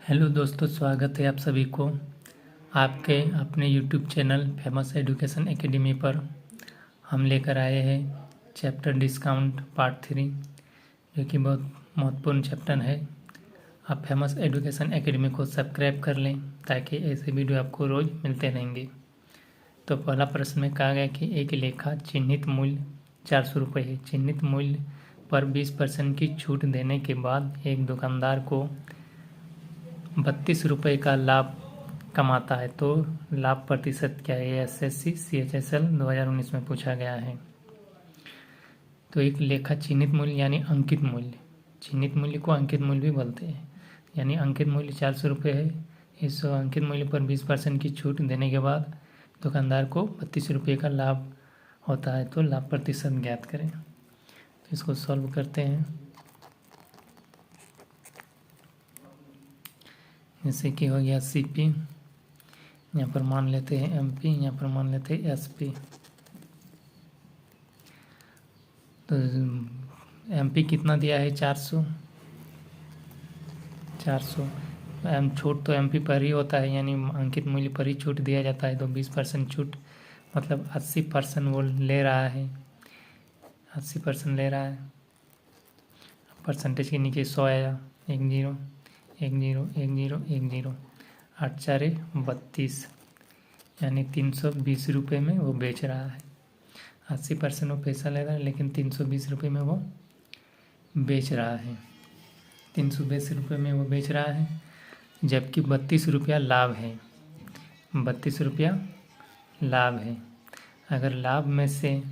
Hello दोस्तों, स्वागत है आप सभी को आपके अपने YouTube channel famous education academy पर। हम लेकर आए हैं चैप्टर डिस्काउंट पार्ट 3, जो कि बहुत महत्वपूर्ण चैप्टर है। आप फेमस एजुकेशन एकेडमी को सब्सक्राइब कर लें ताकि ऐसे वीडियो आपको रोज़ मिलते रहेंगे। तो पहला प्रश्न में कहा गया कि एक लेखा चिन्हित मूल्य 400 रुपये है। चिन्हित मूल्य पर 20% की छूट देने के बाद एक दुकानदार को 32 रुपये का लाभ कमाता है, तो लाभ प्रतिशत क्या है? एसएससी CHSL 2019 में पूछा गया है। तो एक लेखा चिन्हित मूल्य यानी अंकित मूल्य, चिन्हित मूल्य को अंकित मूल्य भी बोलते हैं। यानी अंकित मूल्य 400 रुपये है। इस अंकित मूल्य पर 20% की छूट देने के बाद दुकानदार को 32 रुपये का लाभ होता है, तो लाभ प्रतिशत ज्ञात करें। तो इसको सॉल्व करते हैं। जैसे कि हो गया CP, यहाँ पर मान लेते हैं MP, यहाँ पर मान लेते हैं SP। तो MP कितना दिया है? 400। छूट तो MP पर ही होता है, यानी अंकित मूल्य पर ही छूट दिया जाता है। तो 20% छूट मतलब 80% वो ले रहा है, 80% ले रहा है। परसेंटेज के नीचे 100 आया, 1 0 1 0 1 0 1 0, 8 4 32, यानी 320 रुपये में वो बेच रहा है। 80% वो पैसा ले रहा है, लेकिन 320 रुपये में वो बेच रहा है। 320 रुपये में वो बेच रहा है, जबकि 32 रुपया लाभ है। 32 रुपया लाभ है। अगर लाभ में से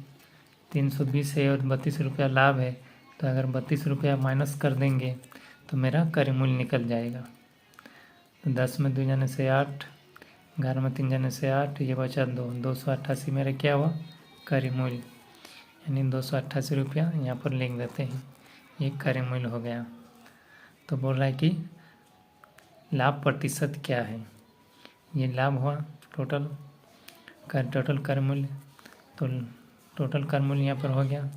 320 है और 32 रुपया लाभ है, तो अगर 32 रुपया माइनस कर देंगे तो मेरा क्रय मूल्य निकल जाएगा। तो 10 में 2 जाने से 8, 11 में 3 जाने से 8, ये बचा 2, 288 मेरा क्या हुआ? क्रय मूल्य, यानी 288 रुपया यहाँ पर लिख देते हैं, ये क्रय मूल्य हो गया। तो बोल रहा है कि लाभ प्रतिशत क्या है? ये लाभ हुआ टोटल क्रय मूल्य, तो टोटल क्रय मूल्य यहाँ पर हो गया।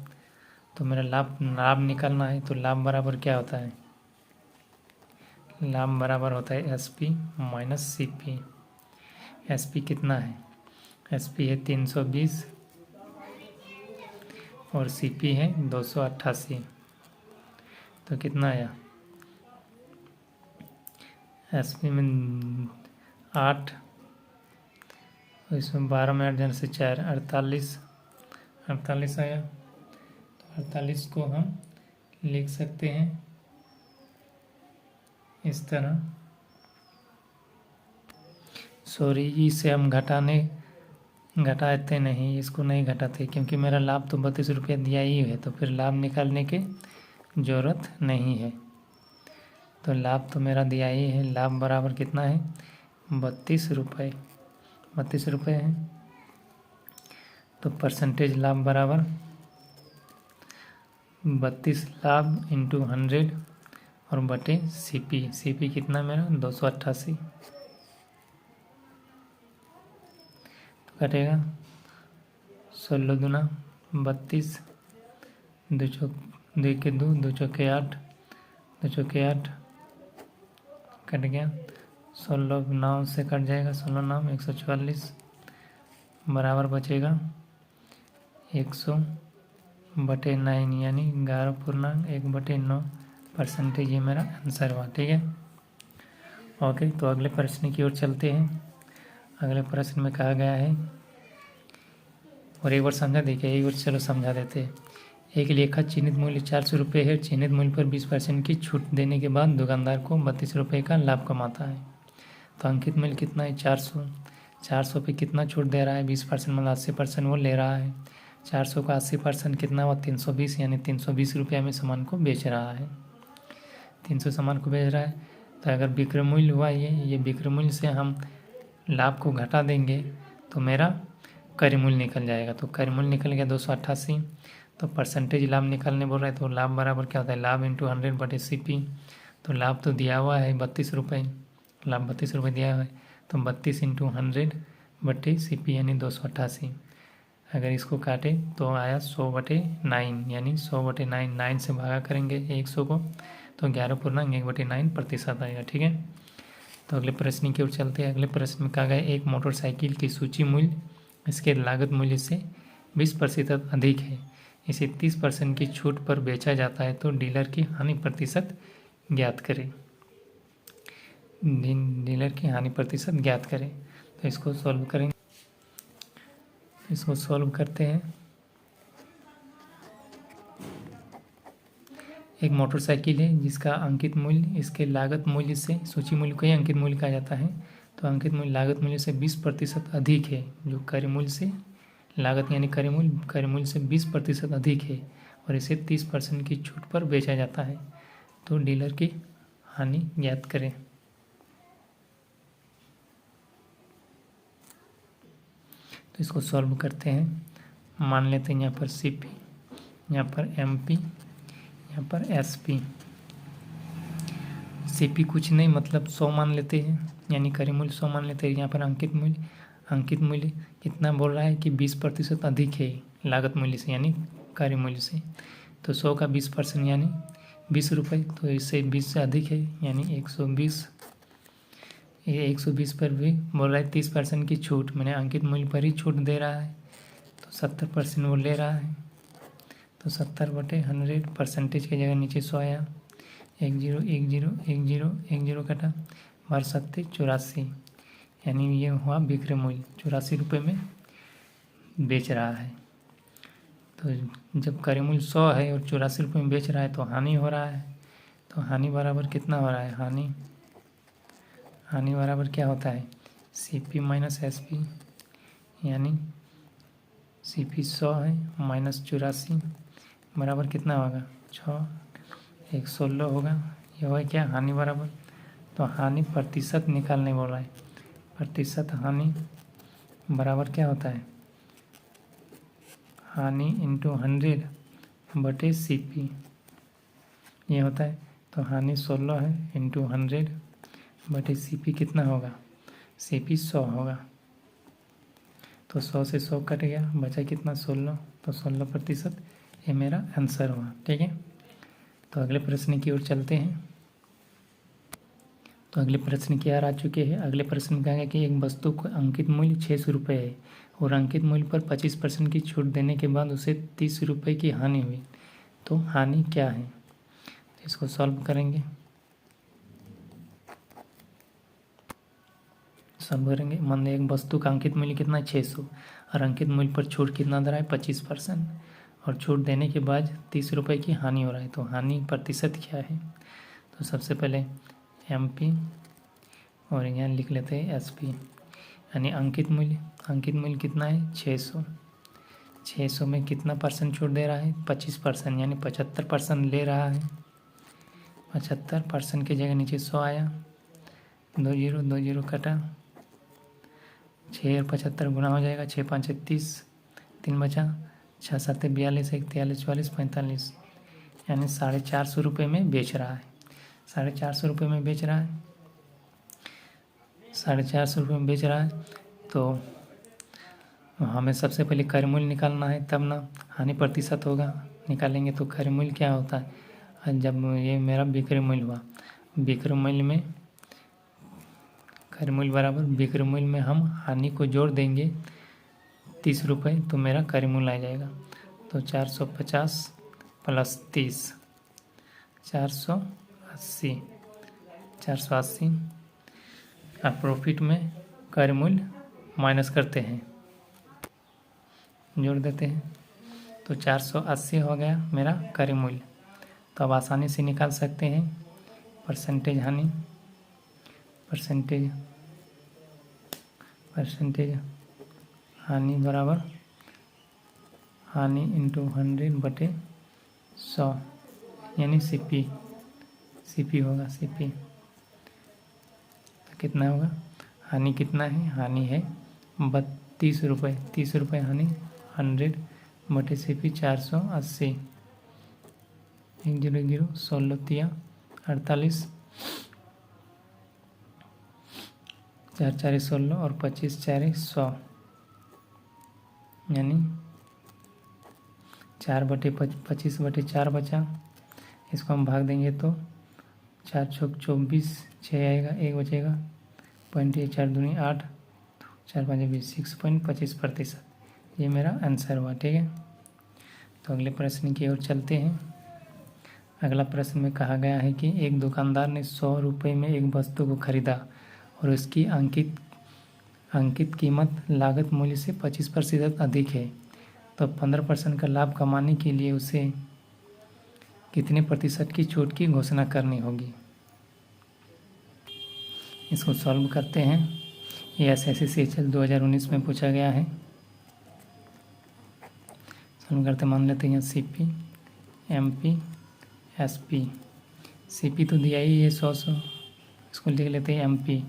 तो मेरा लाभ निकालना है, तो लाभ बराबर क्या होता है? लाभ बराबर होता है SP माइनस CP। SP कितना है? SP है 320 और CP है 288। तो कितना आया? SP में 8, इसमें 12 में 8 जन से 4, 48 आया। तो 48 को हम लिख सकते हैं इस तरह। सॉरी, इसे हम घटाते नहीं, इसको नहीं घटाते, क्योंकि मेरा लाभ तो 32 रुपया दिया ही है, तो फिर लाभ निकालने की ज़रूरत नहीं है। तो लाभ तो मेरा दिया ही है। लाभ बराबर कितना है? 32 रुपये। 32 रुपये है। तो परसेंटेज लाभ बराबर 32 लाभ इंटू 100 और बटे CP कितना मेरा? 288। तो कटेगा 16 दूना 32, 2 के 2, 2 चौके 8, 2 चौके 8 कट गया। 16 9 से कट जाएगा, 16 9 144 बराबर बचेगा 100 बटे 9, यानी 11.1/9 परसेंटेज। ये मेरा आंसर हुआ। ठीक है, ओके। तो अगले प्रश्न की ओर चलते हैं। अगले प्रश्न में कहा गया है, और एक बार समझा देखिए, एक बार चलो समझा देते हैं। एक लेखा चिन्हित मूल्य 400 रुपये है। चिन्हित मूल्य पर 20% की छूट देने के बाद दुकानदार को 32 रुपये का लाभ कमाता है। तो अंकित मूल्य कितना है? 400। 400 पे कितना छूट दे रहा है? 20% मतलब 80% वो ले रहा है। 400 का 80% कितना हुआ? 320, यानी 320 रुपये में सामान को बेच रहा है। 300 सामान को बेच रहा है। तो अगर विक्रय मूल्य हुआ ये विक्रय मूल्य से हम लाभ को घटा देंगे तो मेरा क्रय मूल्य निकल जाएगा। तो क्रय मूल्य निकल गया 288। तो परसेंटेज लाभ निकालने बोल रहे हैं, तो लाभ बराबर क्या होता है? लाभ इंटू 100 बटे CP। तो लाभ तो दिया हुआ है 32 रुपये, लाभ 32 रुपये दिया हुआ है, तो 32 इंटू 100 बटे CP यानी 288। अगर इसको काटे तो आया 100/9, यानी 100/9 से भागा करेंगे 100 को, तो 11.1/9 प्रतिशत आएगा। ठीक है, तो अगले प्रश्न की ओर चलते हैं। अगले प्रश्न में कहा गया एक मोटरसाइकिल की सूची मूल्य इसके लागत मूल्य से 20% अधिक है, इसे 30% की छूट पर बेचा जाता है, तो डीलर की हानि प्रतिशत ज्ञात करें। डीलर की हानि प्रतिशत ज्ञात करें। तो इसको सॉल्व करेंगे। इसको सॉल्व करते हैं। एक मोटरसाइकिल है जिसका अंकित मूल्य इसके लागत मूल्य से, सूची मूल्य को ही अंकित मूल्य कहा जाता है, तो अंकित मूल्य लागत मूल्य से 20% अधिक है, जो क्रय मूल्य से लागत यानी क्रय मूल्य से 20% अधिक है और इसे 30% की छूट पर बेचा जाता है, तो डीलर की हानि ज्ञात करें। तो इसको सॉल्व करते हैं। मान लेते हैं यहाँ पर CP, यहाँ पर MP, यहाँ पर SP। CP कुछ नहीं मतलब 100 मान लेते हैं, यानी क्रय मूल्य 100 मान लेते हैं। यहाँ पर अंकित मूल्य कितना बोल रहा है कि 20% अधिक है लागत मूल्य से यानी क्रय मूल्य से, तो 100 का 20% यानी 20 रुपये, तो इससे 20 से अधिक है यानी 120। ये 120 पर भी बोल रहा है 30% की छूट, मैंने अंकित मूल्य पर ही छूट दे रहा है, तो 70% वो ले रहा है, तो 70/100 परसेंटेज की जगह नीचे 100 आया। 1 0 1 0 1 0 1 0 कटा, 12×7 = 84, यानी ये हुआ विक्रय मूल्य 84 रुपये में बेच रहा है। तो जब क्रय मूल्य 100 है और 84 रुपये में बेच रहा है तो हानि हो रहा है, तो हानि बराबर कितना हो रहा है, हानि बराबर क्या होता है, CP - SP, यानी CP 100 है -84 बराबर कितना होगा 6, 116 होगा। यह होगा क्या, हानि बराबर, तो हानि प्रतिशत निकालने बोल रहा है। प्रतिशत हानि बराबर क्या होता है, हानि × 100/CP ये होता है। तो हानि 16 है × 100/CP कितना होगा, CP 100 होगा। तो 100 से 100 कट गया, बचा कितना 16, तो 16% ये मेरा आंसर हुआ। ठीक है, तो अगले प्रश्न की ओर चलते हैं। तो अगले प्रश्न की ओर आ चुके हैं। अगले प्रश्न में कहेंगे कि एक वस्तु का अंकित मूल्य 600 रुपये है और अंकित मूल्य पर 25% की छूट देने के बाद उसे 30 रुपये की हानि हुई, तो हानि क्या है। तो इसको सॉल्व करेंगे। मान एक वस्तु का अंकित मूल्य कितना है 600 और अंकित मूल्य पर छूट कितना दे रहा है 25%, और छूट देने के बाद 30 रुपये की हानि हो रहा है, तो हानि प्रतिशत क्या है। तो सबसे पहले MP और यहाँ लिख लेते हैं SP, यानी अंकित मूल्य कितना है 600 में कितना परसेंट छूट दे रहा है 25%, यानी 75% ले रहा है। 75% की जगह नीचे 100 आया, 2 0 कटा, 6 और 75 गुना हो जाएगा, 6 5 30, 3 बचा, 6 7 42, 1 43 44 45, यानी 450 रुपये में बेच रहा है। 450 रुपये में बेच रहा है, 450 रुपये में बेच रहा है। तो हमें सबसे पहले क्रय मूल्य निकालना है, तब ना हानि प्रतिशत होगा। निकालेंगे तो क्रय मूल्य क्या होता है, जब ये मेरा विक्रय मूल्य हुआ, विक्रय मूल्य में क्रय मूल्य बराबर विक्रय मूल्य में हम हानि को जोड़ देंगे 30 रुपये, तो मेरा क्रय मूल्य आ जाएगा। तो 450 + 30 480 और प्रॉफिट में क्रय मूल्य माइनस करते हैं, जोड़ देते हैं, तो 480 हो गया मेरा क्रय मूल्य। तो अब आसानी से निकाल सकते हैं परसेंटेज हानि बराबर हानि × 100/100, यानी CP होगा। CP तो कितना होगा, हानि कितना है, हानि है 32 रुपये, 30 रुपये हानि, 100/CP 480, 1 0 0 16 3 48, 4 4 16 और 25 4 100, यानी 4/25/4 बचा। इसको हम भाग देंगे तो 4 × 24, 6 आएगा, 1 बचेगा, पॉइंट 4 दूनी 8, 4 5 20, 6.25%। ये मेरा आंसर हुआ। ठीक है, तो अगले प्रश्न की ओर चलते हैं। अगला प्रश्न में कहा गया है कि एक दुकानदार ने 100 रुपये में एक वस्तु को खरीदा और उसकी अंकित कीमत लागत मूल्य से 25% अधिक है, तो 15% का लाभ कमाने के लिए उसे कितने प्रतिशत की छूट की घोषणा करनी होगी। इसको सॉल्व करते हैं। ये एसएससी CHL 2019 में पूछा गया है। सॉल्व करते मान लेते हैं CP, MP, SP। CP तो दिया ही है 100, इसको लिख लेते हैं MP।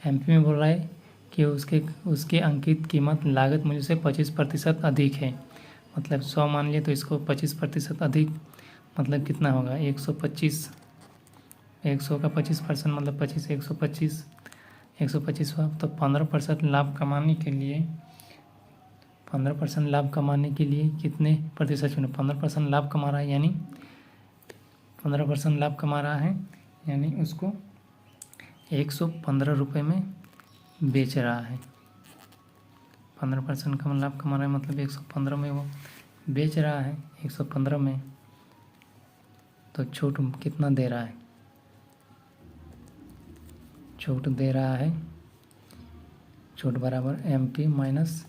MP में बोल रहा है कि उसके अंकित कीमत लागत मूल्य से 25% अधिक है, मतलब 100 मान लिए तो इसको 25% अधिक मतलब कितना होगा 125। 100 का 25% मतलब 25, 125 हुआ। तो 15% लाभ कमाने के लिए 15% लाभ कमाने के लिए कितने प्रतिशत चुने। 15% लाभ कमा रहा है, यानी 15% लाभ कमा रहा है, यानी उसको 115 रुपये में बेच रहा है। 15% का लाभ कमा रहा है मतलब 115 में वो बेच रहा है। 115 में तो छूट कितना दे रहा है, छूट दे रहा है, छूट बराबर MP माइनस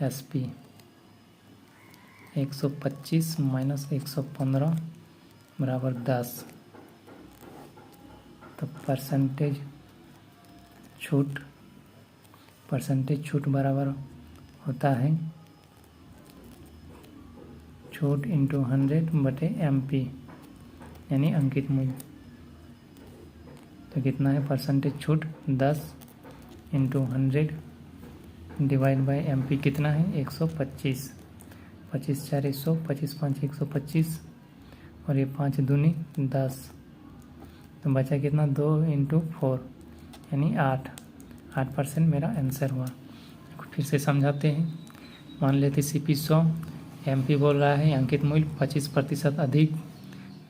SP। 125 माइनस 115 बराबर 10। तो परसेंटेज छूट बराबर होता है छूट इंटू 100 बटे MP, यानी अंकित मूल्य। तो कितना है परसेंटेज छूट 10 इंटू 100 डिवाइड बाई MP कितना है 125। 25 4 100, 25 5 125 और ये 5 दूनी 10। तो बचा कितना 2 इंटू 4 यानी 8% मेरा आंसर हुआ। फिर से समझाते हैं। मान लेते CP 100, MP बोल रहा है अंकित मूल्य 25% अधिक,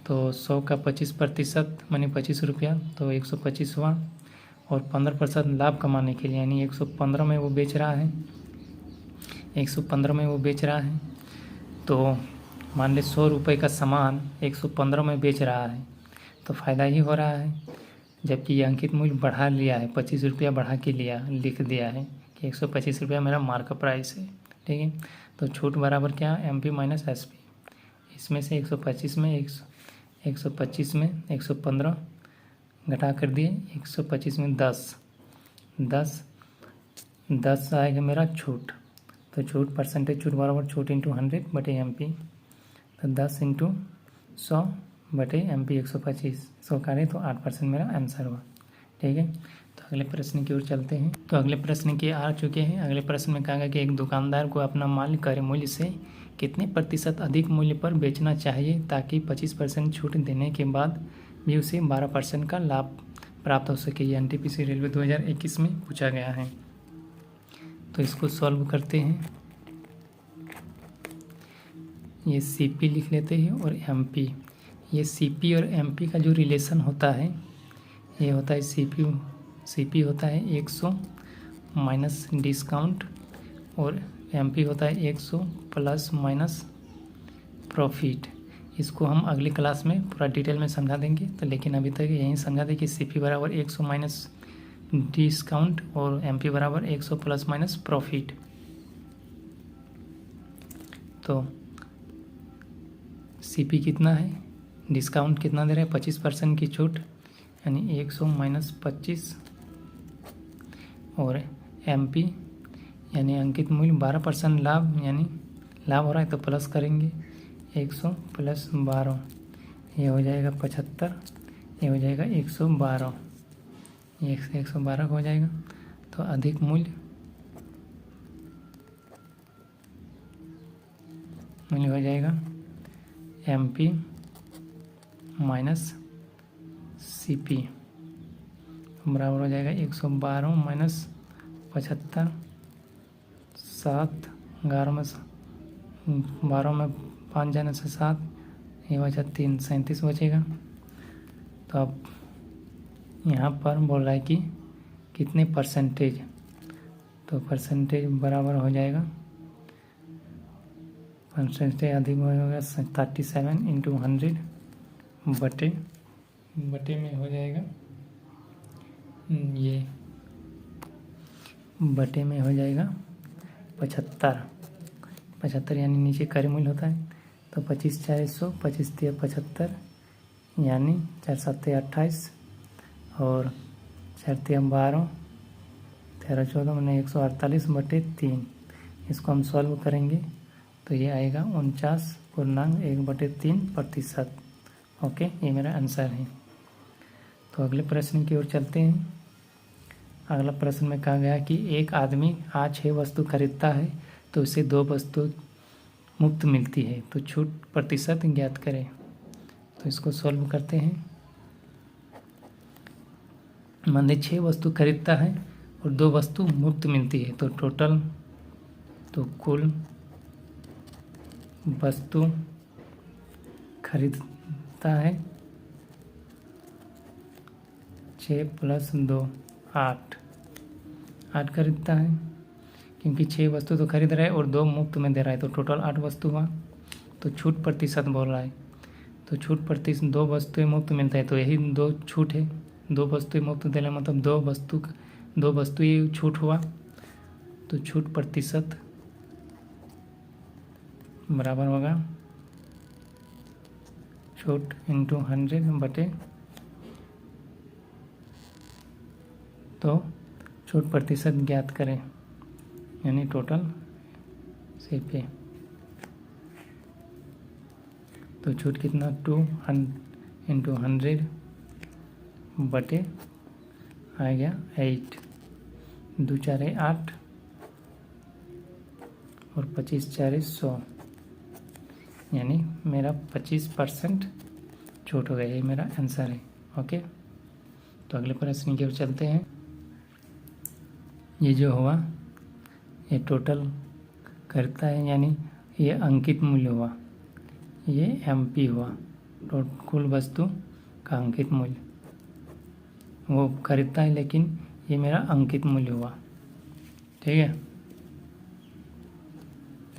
तो 100 का 25% मानी 25 रुपया, तो 125 हुआ। और 15% लाभ कमाने के लिए यानी 115 में वो बेच रहा है, 115 में वो बेच रहा है। तो मान ले 100 रुपये का सामान 115 में बेच रहा है, तो फ़ायदा ही हो रहा है। जबकि ये अंकित मूल्य बढ़ा लिया है, 25 रुपया बढ़ा के लिख दिया है कि 125 रुपया मेरा मार्क प्राइस है। ठीक है, तो छूट बराबर क्या MP माइनस SP। इसमें से 125 में 125 में 115 घटा कर दिए, 125 में 10 आएगा मेरा छूट। तो छूट परसेंटेज छूट बराबर छूट इंटू 100 बटे MP। तो 10 इंटू 100 बटे MP 125, 100 करें तो 8% मेरा आंसर हुआ। ठीक है, तो अगले प्रश्न की ओर चलते हैं। तो अगले प्रश्न के आ चुके हैं। अगले प्रश्न में कहा गया कि एक दुकानदार को अपना माल क्रय मूल्य से कितने प्रतिशत अधिक मूल्य पर बेचना चाहिए ताकि 25% छूट देने के बाद भी उसे 12% का लाभ प्राप्त हो सके। ये NTPC रेलवे 2021 में पूछा गया है। तो इसको सॉल्व करते हैं। ये CP लिख लेते हैं और MP। ये CP और MP का जो रिलेशन होता है, ये होता है CP होता है 100 माइनस डिस्काउंट और MP होता है 100 प्लस माइनस प्रॉफिट। इसको हम अगली क्लास में पूरा डिटेल में समझा देंगे। तो लेकिन अभी तक यहीं समझा दें कि CP बराबर 100 माइनस डिस्काउंट और MP बराबर 100 प्लस माइनस प्रॉफिट। तो CP कितना है, डिस्काउंट कितना दे रहा है 25% की छूट यानी 100 माइनस 25, और MP यानी अंकित मूल्य 12% लाभ, यानी लाभ हो रहा है तो प्लस करेंगे 100 प्लस 12, ये हो जाएगा 75, ये हो जाएगा 112, ये 112 हो जाएगा। तो अधिक मूल्य हो जाएगा MP माइनस CP बराबर हो जाएगा 112 माइनस 75, 7 11 में 12 में 5 जाने से 7, ये बचा 3, 37 बचेगा। तो अब यहाँ पर बोल रहा है कि कितने परसेंटेज, तो परसेंटेज बराबर हो जाएगा, परसेंटेज अधिक होगा 37 इंटू 100 बटे में हो जाएगा, ये बटे में हो जाएगा 75 यानी नीचे कार्य मूल्य होता है, तो 25 4 100, 25 3 75 यानी 4 7 28 और 4 3 12, 13 14 मैंने 148 बटे 3। इसको हम सॉल्व करेंगे तो ये आएगा 49.1/3%। ओके, ये मेरा आंसर है। तो अगले प्रश्न की ओर चलते हैं। अगला प्रश्न में कहा गया कि एक आदमी आज 6 वस्तु खरीदता है तो उसे 2 वस्तु मुफ्त मिलती है, तो छूट प्रतिशत ज्ञात करें। तो इसको सॉल्व करते हैं। मान लीजिए 6 वस्तु खरीदता है और 2 वस्तु मुफ्त मिलती है, तो टोटल, तो कुल वस्तु खरीदता है 6 + 2 8 खरीदता है, क्योंकि 6 वस्तु तो खरीद रहा है और 2 मुफ्त में दे रहा है, तो टोटल 8 वस्तु हुआ। तो छूट प्रतिशत बोल रहा है, तो छूट प्रतिशत 2 वस्तुएं मुफ्त मिलता है, तो यही 2 छूट है। 2 वस्तुएं मुफ्त देने मतलब 2 वस्तु ही छूट हुआ, तो छूट प्रतिशत बराबर होगा छूट इंटू 100 बटे, तो छूट प्रतिशत ज्ञात करें, यानी टोटल CP। तो छूट कितना 2 इंटू 100 बटे आ गया 8, 2 4 8 और 25 4 100, यानी मेरा 25% छूट हो गया। ये मेरा आंसर है। ओके, तो अगले प्रश्न की ओर चलते हैं। ये जो हुआ ये टोटल करता है, यानी ये अंकित मूल्य हुआ, ये MP हुआ, तो कुल वस्तु का अंकित मूल्य वो खरीदता है, लेकिन ये मेरा अंकित मूल्य हुआ। ठीक है,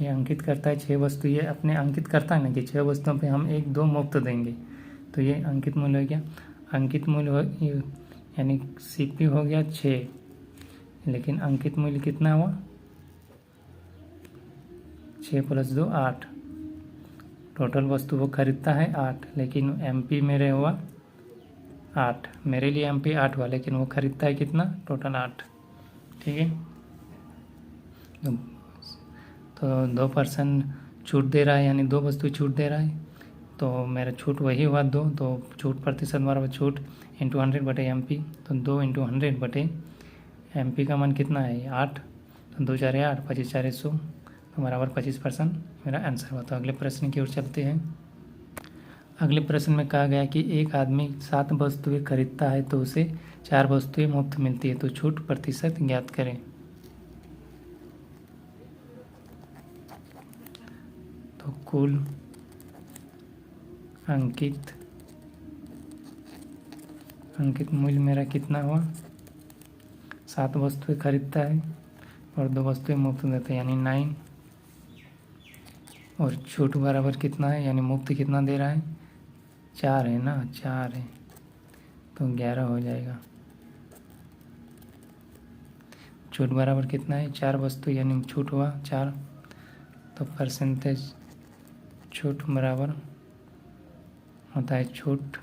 ये अंकित करता है 6 वस्तु, ये अपने अंकित करता है ना कि 6 वस्तुओं पे हम 1 2 मुफ्त देंगे, तो ये अंकित मूल्य हो गया। अंकित मूल्य यानी CP हो गया 6, लेकिन अंकित मूल्य कितना हुआ 6 + 2 8। टोटल वस्तु वो खरीदता है 8, लेकिन MP मेरे हुआ 8, मेरे लिए MP 8 हुआ, लेकिन वो खरीदता है कितना टोटल 8। ठीक है, तो 2% छूट दे रहा है, यानी 2 वस्तु छूट दे रहा है, तो मेरा छूट वही हुआ 2, तो छूट प्रतिशत बराबर छूट इंटू 100 बटे MP, तो 2 इंटू 100 बटे MP का मान कितना है 8, तो 2 4 8, 25 4 100, तो बराबर 25% मेरा आंसर हुआ। तो अगले प्रश्न की ओर चलते हैं। अगले प्रश्न में कहा गया कि एक आदमी 7 वस्तुएं खरीदता है तो उसे 4 वस्तुएं मुफ्त मिलती है, तो छूट प्रतिशत ज्ञात करें। तो कुल अंकित मूल्य मेरा कितना हुआ, 7 वस्तुएं खरीदता है और 2 वस्तुएं मुफ्त देते हैं, यानी 9, और छूट बराबर कितना है, यानी मुफ्त कितना दे रहा है 4 है ना, 4 है, तो 11 हो जाएगा। छूट बराबर कितना है 4 वस्तु, यानी छूट हुआ 4, तो परसेंटेज छूट बराबर होता है छूट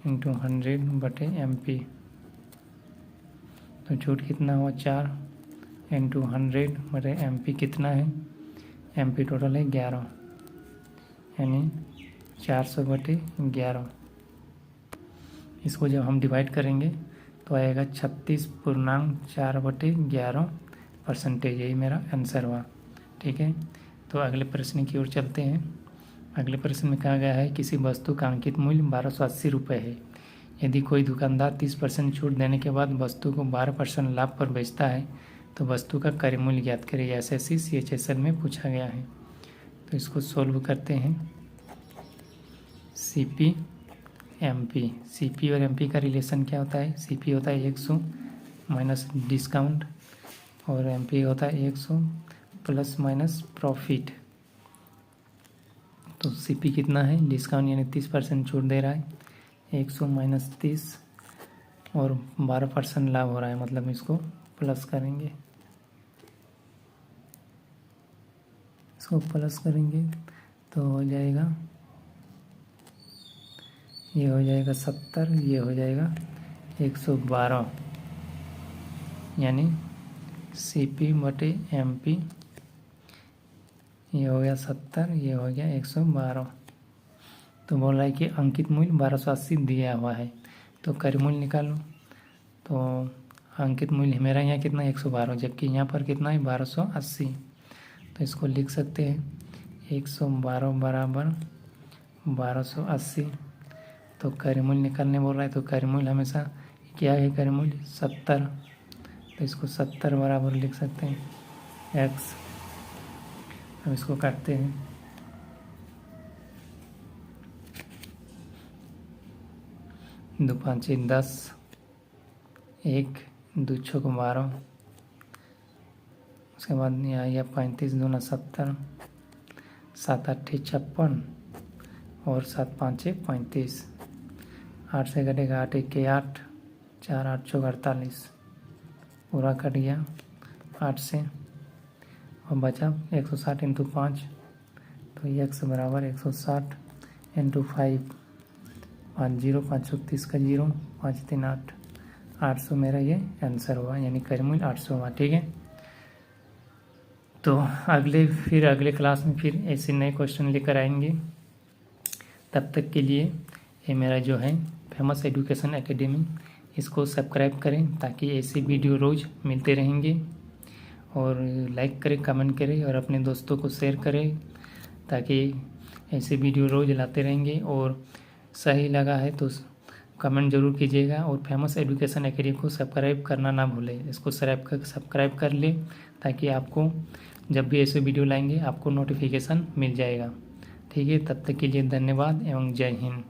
इंटू 100 बटे MP, तो छूट कितना हुआ 4 इंटू 100 बटे MP कितना है, MP टोटल है 11, यानी 400 बटे 11। इसको जब हम डिवाइड करेंगे तो आएगा 36.4/11%। यही मेरा आंसर हुआ। ठीक है, तो अगले प्रश्न की ओर चलते हैं। अगले प्रश्न में कहा गया है किसी वस्तु का अंकित मूल्य 1280 रुपये है। यदि कोई दुकानदार 30% छूट देने के बाद वस्तु को 12% लाभ पर बेचता है तो वस्तु का क्रय मूल्य ज्ञात करें। SSC CHSL में पूछा गया है। तो इसको सॉल्व करते हैं। CP MP, CP और MP का रिलेशन क्या होता है, CP होता है 100 माइनस डिस्काउंट, और एमपी होता है 100 प्लस माइनस प्रॉफिट। तो सीपी कितना है, डिस्काउंट यानी 30% छूट दे रहा है, 100 माइनस 30 और 12% लाभ हो रहा है, मतलब इसको प्लस करेंगे, इसको प्लस करेंगे तो हो जाएगा, ये हो जाएगा 70, ये हो जाएगा 112, यानी सीपी बटे एमपी, ये हो गया 70, ये हो गया 112। तो बोल रहा है कि अंकित मूल्य 1280 दिया हुआ है, तो क्रय मूल्य निकालो। तो अंकित मूल्य मेरा यहाँ कितना 112, जबकि यहाँ पर कितना है 1280। तो इसको लिख सकते हैं 112 बराबर 1280। तो क्रय मूल्य निकालने बोल रहा है, तो क्रय मूल्य हमेशा क्या है, क्रय मूल्य 70। तो इसको 70 बराबर लिख सकते हैं x। अब इसको काटते हैं, दो पाँचे 10, 1 2 छक 12, उसके बाद यहाँ यह 35 दूना 70, 7 8 56 और 7 5 35, 8 से कटेगा 8 1 8, 4 8 चौक 48, पूरा कट गया 8 से, और बचा 160 इंटू 5, तो x बराबर 160 इंटू 5, 5 0 5 30 का 0, 5 3 8, 800 मेरा ये आंसर हुआ, यानी क्रय मूल्य 800 हुआ। ठीक है, तो अगले क्लास में फिर ऐसे नए क्वेश्चन लेकर आएंगे। तब तक के लिए ये मेरा जो है फेमस एजुकेशन एकेडमी, इसको सब्सक्राइब करें ताकि ऐसे वीडियो रोज़ मिलते रहेंगे, और लाइक करें, कमेंट करें और अपने दोस्तों को शेयर करें ताकि ऐसे वीडियो रोज़ लाते रहेंगे। और सही लगा है तो कमेंट ज़रूर कीजिएगा, और फेमस एजुकेशन एकेडमी को सब्सक्राइब करना ना भूलें, इसको सब्सक्राइब कर ले ताकि आपको जब भी ऐसे वीडियो लाएंगे आपको नोटिफिकेशन मिल जाएगा। ठीक है, तब तक के लिए धन्यवाद एवं जय हिंद।